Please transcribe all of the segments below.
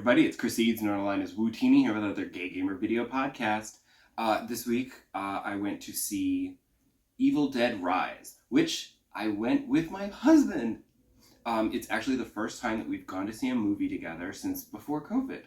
everybody, it's Chris Eads, known online as Wootini, here with another Gay Gamer video podcast. This week, I went to see Evil Dead Rise, which I went with my husband. It's actually the first time that we've gone to see a movie together since before COVID.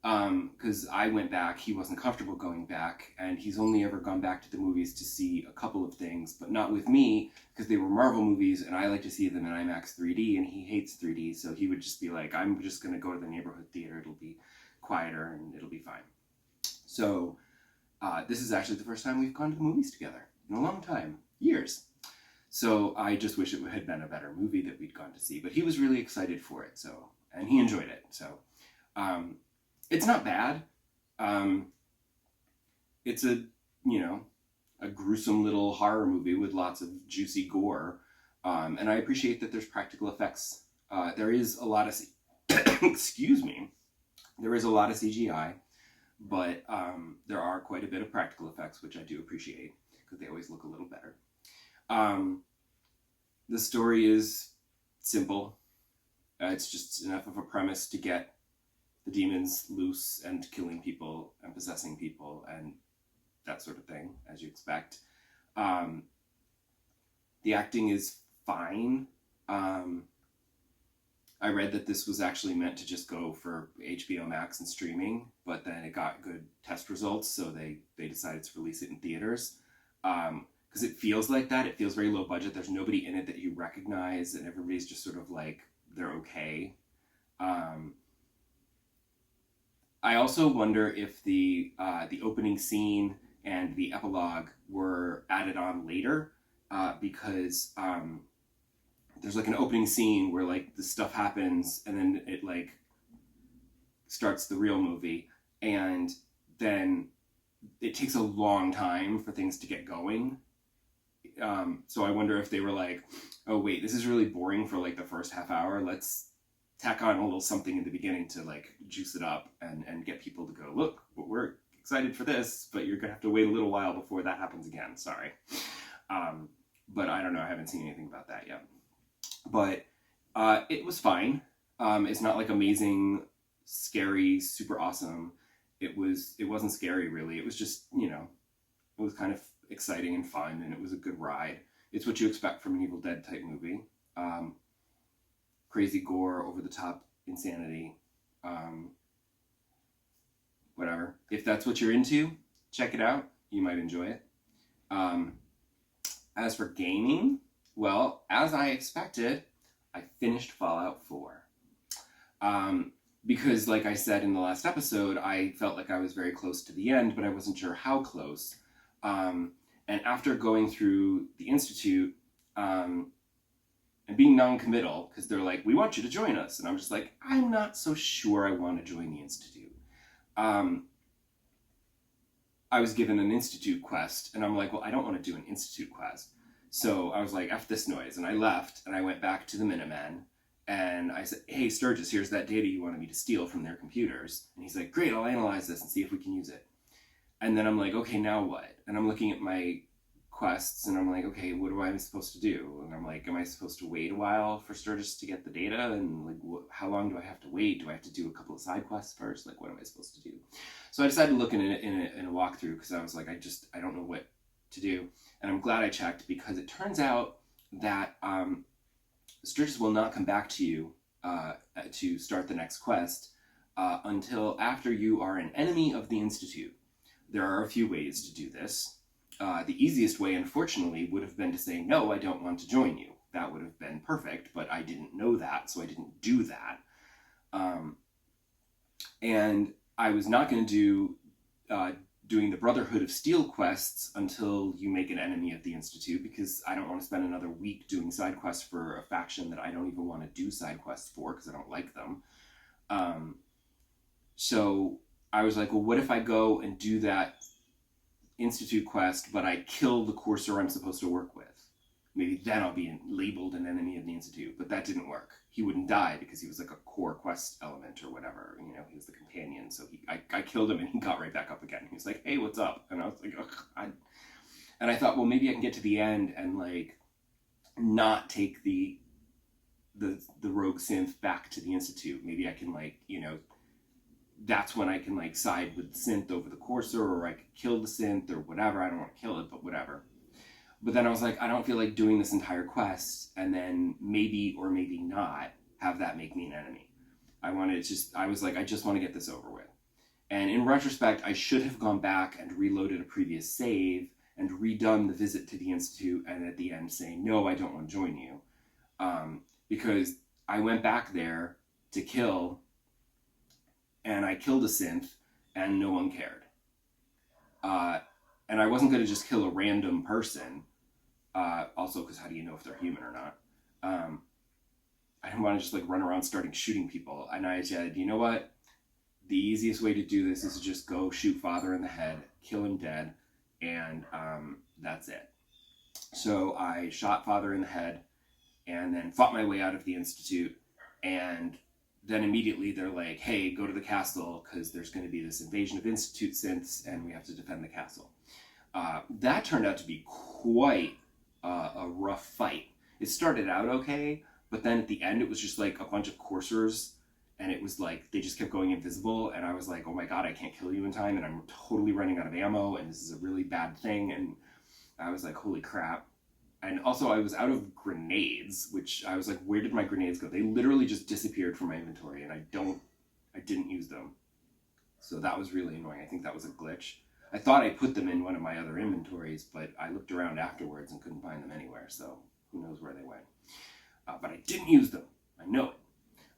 Because I went back, he wasn't comfortable going back, and he's only ever gone back to the movies to see a couple of things, but not with me, because they were Marvel movies, and I like to see them in IMAX 3D, and he hates 3D, so he would just be like, I'm just going to go to the neighborhood theater, it'll be quieter, and it'll be fine. So, this is actually the first time we've gone to the movies together, in a long time, years. So, I just wish it had been a better movie that we'd gone to see, but he was really excited for it, so, and he enjoyed it, so, it's not bad. It's a gruesome little horror movie with lots of juicy gore. And I appreciate that there's practical effects. There is a lot of, excuse me, there is a lot of CGI, but there are quite a bit of practical effects, which I do appreciate, because they always look a little better. The story is simple. It's just enough of a premise to get the demons loose and killing people and possessing people and that sort of thing, as you expect. The acting is fine. I read that this was actually meant to just go for HBO Max and streaming, but then it got good test results, so they decided to release it in theaters. Because it feels like that. It feels very low budget. There's nobody in it that you recognize, and everybody's just sort of like, they're okay. I also wonder if the opening scene and the epilogue were added on later, because there's like an opening scene where like the stuff happens and then it like starts the real movie, and then it takes a long time for things to get going. So I wonder if they were like, oh wait, this is really boring for like the first half hour. Let's tack on a little something in the beginning to like juice it up and get people to go, look, we're excited for this, but you're gonna have to wait a little while before that happens again. Sorry. But I don't know. I haven't seen anything about that yet. But it was fine. It's not like amazing, scary, super awesome. It wasn't scary really. It was just, it was kind of exciting and fun, and it was a good ride. It's what you expect from an Evil Dead type movie. Crazy gore, over-the-top insanity, whatever. If that's what you're into, check it out. You might enjoy it. As for gaming, well, as I expected, I finished Fallout 4. Because, like I said in the last episode, I felt like I was very close to the end, but I wasn't sure how close. And after going through the Institute, and being non-committal, because they're like, we want you to join us. And I'm just like, I'm not so sure I want to join the Institute. I was given an Institute quest, and I'm like, well, I don't want to do an Institute quest. So I was like, F this noise. And I left, and I went back to the Minutemen, and I said, hey, Sturgis, here's that data you wanted me to steal from their computers. And he's like, great, I'll analyze this and see if we can use it. And then I'm like, okay, now what? And I'm looking at my quests, and I'm like, okay, what am I supposed to do? And I'm like, am I supposed to wait a while for Sturgis to get the data? And like, how long do I have to wait? Do I have to do a couple of side quests first? Like, what am I supposed to do? So I decided to look in a walkthrough, because I was like, I don't know what to do. And I'm glad I checked, because it turns out that Sturgis will not come back to you to start the next quest until after you are an enemy of the Institute. There are a few ways to do this. The easiest way, unfortunately, would have been to say, no, I don't want to join you. That would have been perfect, but I didn't know that, so I didn't do that. And I was not going to do doing the Brotherhood of Steel quests until you make an enemy of the Institute, because I don't want to spend another week doing side quests for a faction that I don't even want to do side quests for, because I don't like them. So I was like, well, what if I go and do that Institute quest, but I kill the courser I'm supposed to work with? Maybe then I'll be labeled an enemy of the Institute. But that didn't work. He wouldn't die because he was like a core quest element or whatever. He was the companion. So I killed him, and he got right back up again. He was like, hey, what's up? And I was like, ugh. And I thought, well, maybe I can get to the end and like not take the rogue synth back to the Institute. Maybe I can that's when I can like side with the synth over the courser, or I could kill the synth or whatever. I don't want to kill it, but whatever. But then I was like, I don't feel like doing this entire quest and then maybe or maybe not have that make me an enemy. I was like, I just want to get this over with. And in retrospect, I should have gone back and reloaded a previous save and redone the visit to the Institute, and at the end saying, no, I don't want to join you. Because I went back there to kill, and I killed a synth, and no one cared. And I wasn't going to just kill a random person. Also, because how do you know if they're human or not? I didn't want to just like run around starting shooting people. And I said, you know what? The easiest way to do this is to just go shoot Father in the head, kill him dead, and that's it. So I shot Father in the head and then fought my way out of the Institute. And then immediately they're like, hey, go to the castle because there's going to be this invasion of Institute synths and we have to defend the castle. That turned out to be quite a rough fight. It started out okay, but then at the end it was just like a bunch of coursers, and it was like they just kept going invisible, and I was like, oh my god, I can't kill you in time, and I'm totally running out of ammo, and this is a really bad thing. And I was like, holy crap. And also I was out of grenades, which I was like, where did my grenades go? They literally just disappeared from my inventory, and I didn't use them. So that was really annoying. I think that was a glitch. I thought I put them in one of my other inventories, but I looked around afterwards and couldn't find them anywhere, so who knows where they went. But I didn't use them. I know it.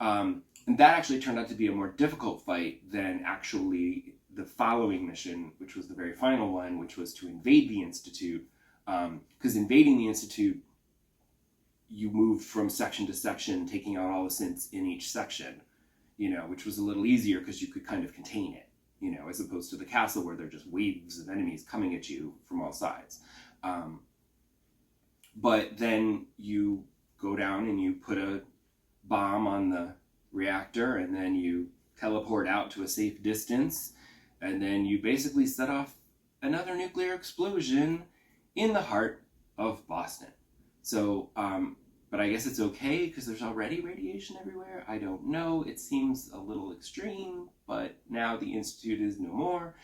And that actually turned out to be a more difficult fight than actually the following mission, which was the very final one, which was to invade the Institute. Because invading the Institute, you moved from section to section, taking out all the synths in each section, which was a little easier because you could kind of contain it, as opposed to the castle where there are just waves of enemies coming at you from all sides. But then you go down and you put a bomb on the reactor, and then you teleport out to a safe distance, and then you basically set off another nuclear explosion in the heart of Boston. So, but I guess it's okay because there's already radiation everywhere. I don't know. It seems a little extreme, but now the Institute is no more.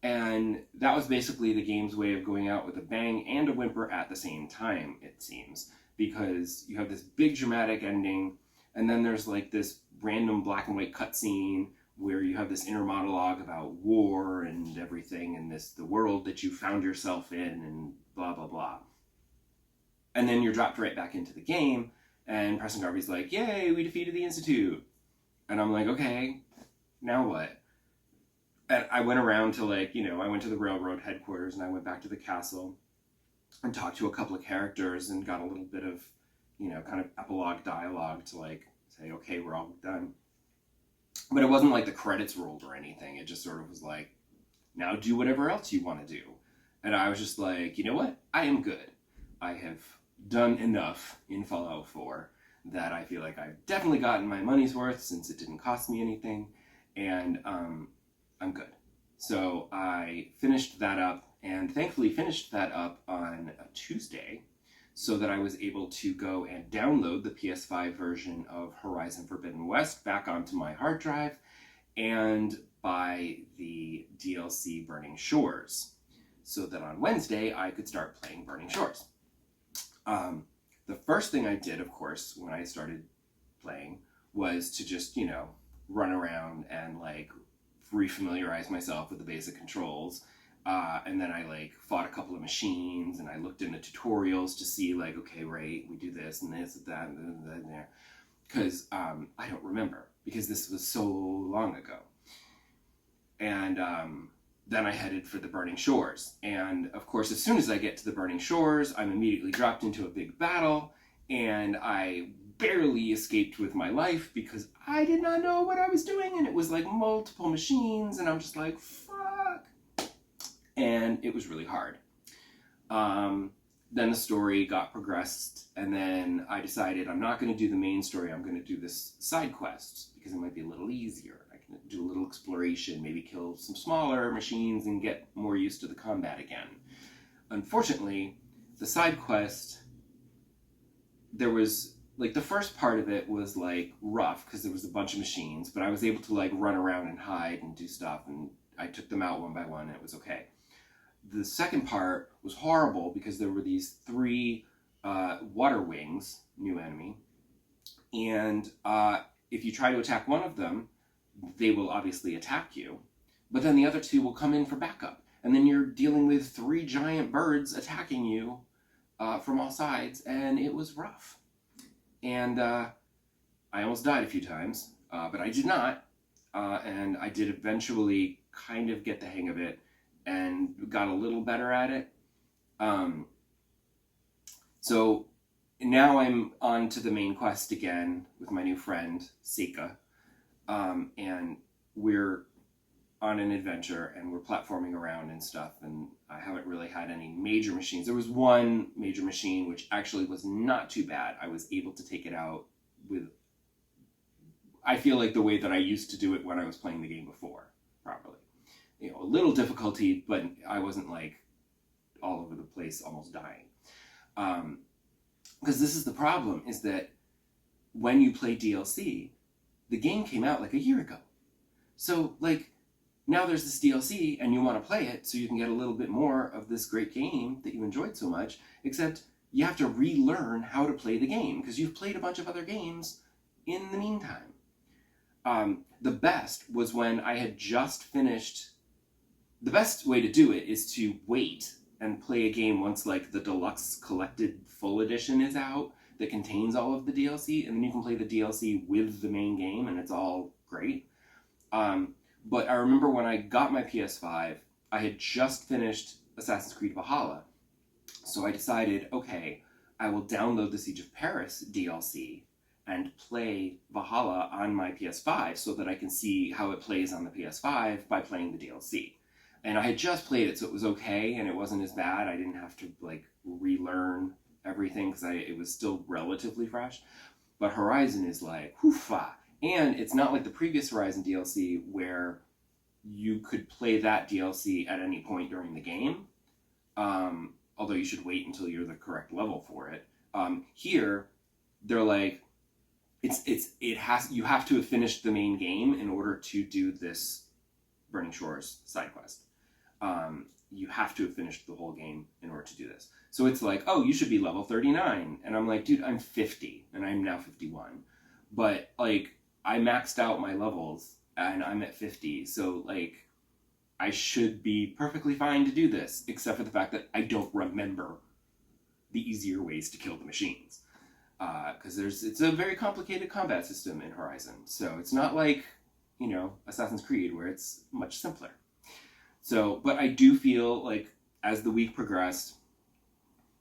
And that was basically the game's way of going out with a bang and a whimper at the same time, it seems. Because you have this big dramatic ending, and then there's like this random black and white cutscene where you have this inner monologue about war and everything, and the world that you found yourself in, and blah, blah, blah. And then you're dropped right back into the game, and Preston Garvey's like, yay, we defeated the Institute. And I'm like, okay, now what? And I went around to I went to the railroad headquarters, and I went back to the castle and talked to a couple of characters and got a little bit of, kind of epilogue dialogue to say, okay, we're all done. But it wasn't like the credits rolled or anything. It just sort of was like, now do whatever else you want to do. And I was just like, you know what? I am good. I have done enough in Fallout 4 that I feel like I've definitely gotten my money's worth since it didn't cost me anything. And I'm good. So I finished that up, and thankfully finished that up on a Tuesday so that I was able to go and download the PS5 version of Horizon Forbidden West back onto my hard drive and buy the DLC Burning Shores so that on Wednesday I could start playing Burning Shores. The first thing I did, of course, when I started playing was to just, run around and refamiliarize myself with the basic controls. And then I fought a couple of machines, and I looked into tutorials to see okay, right, we do this and this and that and that and there. Because I don't remember, because this was so long ago. And then I headed for the Burning Shores. And of course, as soon as I get to the Burning Shores, I'm immediately dropped into a big battle, and I barely escaped with my life because I did not know what I was doing, and it was multiple machines, and I'm just like, fuck. And it was really hard. Then the story got progressed, and then I decided I'm not going to do the main story, I'm going to do this side quest because it might be a little easier. I can do a little exploration, maybe kill some smaller machines and get more used to the combat again. Unfortunately, the side quest, there was like the first part of it was like rough because there was a bunch of machines, but I was able to like run around and hide and do stuff, and I took them out one by one, and it was okay. The second part was horrible because there were these three water wings, new enemy, and if you try to attack one of them, they will obviously attack you, but then the other two will come in for backup, and then you're dealing with three giant birds attacking you from all sides, and it was rough. And I almost died a few times, but I did not, and I did eventually kind of get the hang of it and got a little better at it. So now I'm on to the main quest again with my new friend, Seika, and we're on an adventure and we're platforming around and stuff, and I haven't really had any major machines. There was one major machine which actually was not too bad. I was able to take it out with, I feel like, the way that I used to do it when I was playing the game before, properly. You know, a little difficulty, but I wasn't like all over the place almost dying. Because this is the problem, is that when you play DLC, the game came out like a year ago. So like, now there's this DLC and you want to play it so you can get a little bit more of this great game that you enjoyed so much, except you have to relearn how to play the game because you've played a bunch of other games in the meantime. The best was when I had just finished. The best way to do it is to wait and play a game once like the deluxe collected full edition is out that contains all of the DLC, and then you can play the DLC with the main game and it's all great. But I remember when I got my PS5, I had just finished Assassin's Creed Valhalla. So I decided, okay, I will download the Siege of Paris DLC and play Valhalla on my PS5 so that I can see how it plays on the PS5 by playing the DLC. And I had just played it, so it was okay, and it wasn't as bad. I didn't have to like relearn everything because it was still relatively fresh. But Horizon is like, whoofa! And it's not like the previous Horizon DLC where you could play that DLC at any point during the game, although you should wait until you're the correct level for it. Here, they're like, you have to have finished the main game in order to do this Burning Shores side quest. You have to have finished the whole game in order to do this. So it's like, oh, you should be level 39. And I'm like, dude, I'm 50, and I'm now 51. But, like, I maxed out my levels, and I'm at 50, so, like, I should be perfectly fine to do this, except for the fact that I don't remember the easier ways to kill the machines. Because it's a very complicated combat system in Horizon, so it's not like, you know, Assassin's Creed, where it's much simpler. So, but I do feel like, as the week progressed,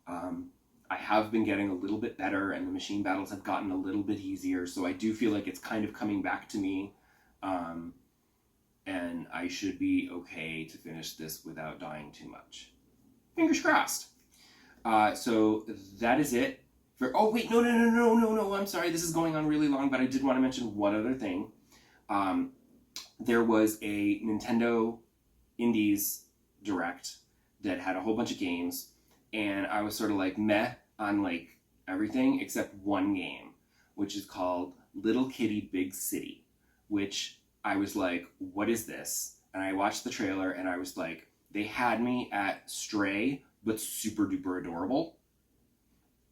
I have been getting a little bit better, and the machine battles have gotten a little bit easier, so I do feel like it's kind of coming back to me, and I should be okay to finish this without dying too much. Fingers crossed. So that is it. Oh wait, no, I'm sorry, this is going on really long, but I did want to mention one other thing. There was a Nintendo Indies Direct that had a whole bunch of games, and I was sort of like meh on like everything except one game, which is called Little Kitty Big City, which I was like, what is this? And I watched the trailer and I was like, they had me at Stray, but super duper adorable.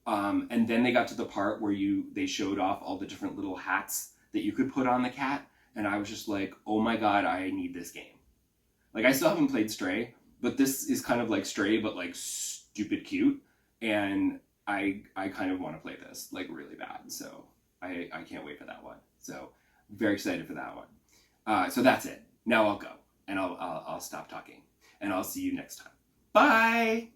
And then they got to the part where they showed off all the different little hats that you could put on the cat, and I was just like, oh my god, I need this game. Like, I still haven't played Stray, but this is kind of like Stray, but like stupid cute, and I kind of want to play this like really bad, so I can't wait for that one. So very excited for that one. So that's it. Now I'll go, and I'll stop talking, and I'll see you next time. Bye.